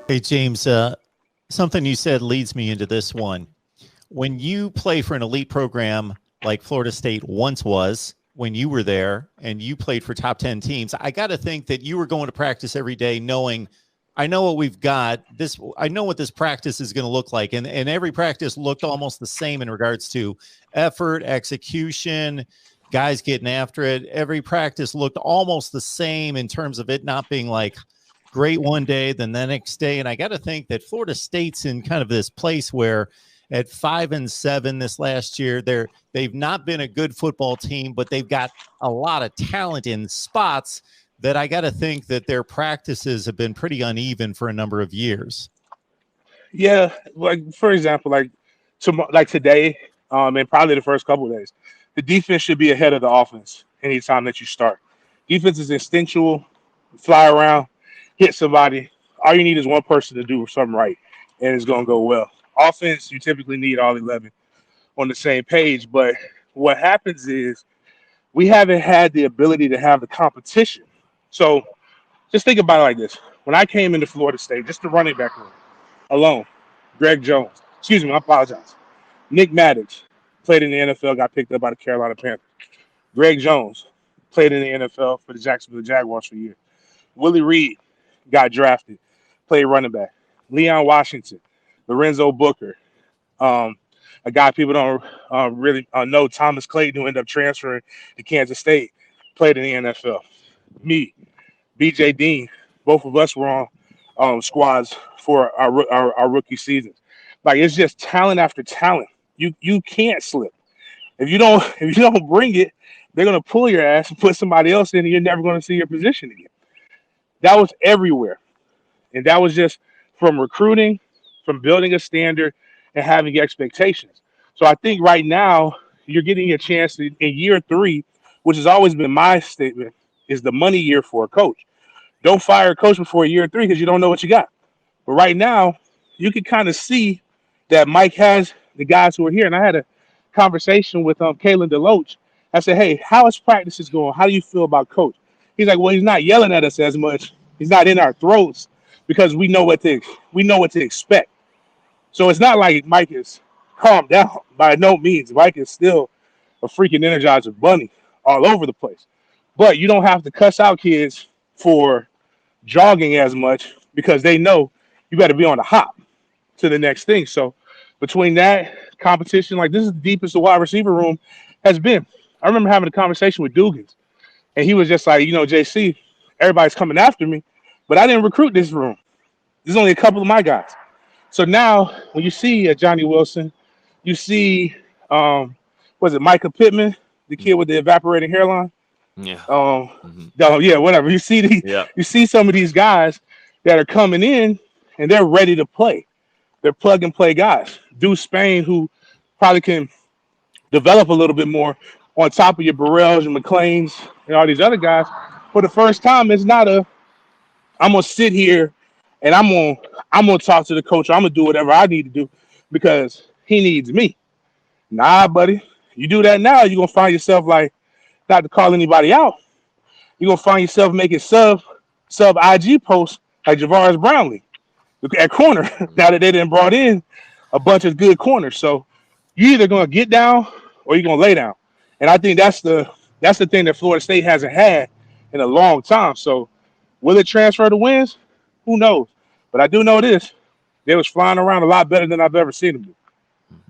Hey, James, something you said leads me into this one. When you play for an elite program like Florida State once was, when you were there and you played for top 10 teams, I got to think that you were going to practice every day knowing, I know what we've got. I know what this practice is going to look like. And every practice looked almost the same in regards to effort, execution, guys getting after it. Every practice looked almost the same in terms of it not being like great one day, then the next day. And I got to think that Florida State's in kind of this place where at 5-7 this last year, they've not been a good football team, but they've got a lot of talent in spots that I got to think that their practices have been pretty uneven for a number of years. Yeah, like for example, like today, and probably the first couple of days, the defense should be ahead of the offense anytime that you start. Defense is instinctual, fly around, hit somebody. All you need is one person to do something right, and it's going to go well. Offense, you typically need all 11 on the same page, but what happens is we haven't had the ability to have the competition. So just think about it like this. When I came into Florida State, just the running back room alone, Greg Jones, excuse me, I apologize. Nick Maddox played in the NFL, got picked up by the Carolina Panthers. Greg Jones played in the NFL for the Jacksonville Jaguars for a year. Willie Reed got drafted, played running back. Leon Washington, Lorenzo Booker, a guy people don't really know, Thomas Clayton, who ended up transferring to Kansas State, played in the NFL. Me, BJ Dean, both of us were on squads for our rookie seasons. Like, it's just talent after talent. You can't slip. If you don't bring it, they're gonna pull your ass and put somebody else in, and you're never gonna see your position again. That was everywhere, and that was just from recruiting, from building a standard, and having expectations. So I think right now you're getting a chance in year three, which has always been my statement, is the money year for a coach. Don't fire a coach before year three because you don't know what you got. But right now, you can kind of see that Mike has the guys who are here. And I had a conversation with Kalen DeLoach. I said, hey, how is practices going? How do you feel about coach? He's like, well, he's not yelling at us as much. He's not in our throats because we know what to expect. So it's not like Mike is calmed down by no means. Mike is still a freaking energizer bunny all over the place. But you don't have to cuss out kids for jogging as much because they know you got to be on the hop to the next thing. So between that competition, like, this is the deepest the wide receiver room has been. I remember having a conversation with Dugans, and he was just like, JC, everybody's coming after me, but I didn't recruit this room. There's only a couple of my guys. So now when you see Johnny Wilson, you see, was it Micah Pittman, the kid with the evaporating hairline? Yeah. Yeah, whatever. You see some of these guys that are coming in and they're ready to play. They're plug and play guys. Deuce Spain, who probably can develop a little bit more on top of your Burrells and McLeans and all these other guys. For the first time, it's not I'm gonna sit here and I'm gonna talk to the coach. I'm gonna do whatever I need to do because he needs me. Nah, buddy. You do that now, you're gonna find yourself, like, not to call anybody out, you're gonna find yourself making sub IG posts like Javaris Brownlee at corner. Now that they didn't brought in a bunch of good corners. So you're either gonna get down or you're gonna lay down. And I think that's the thing that Florida State hasn't had in a long time. So will it transfer to wins? Who knows? But I do know this. They was flying around a lot better than I've ever seen them do.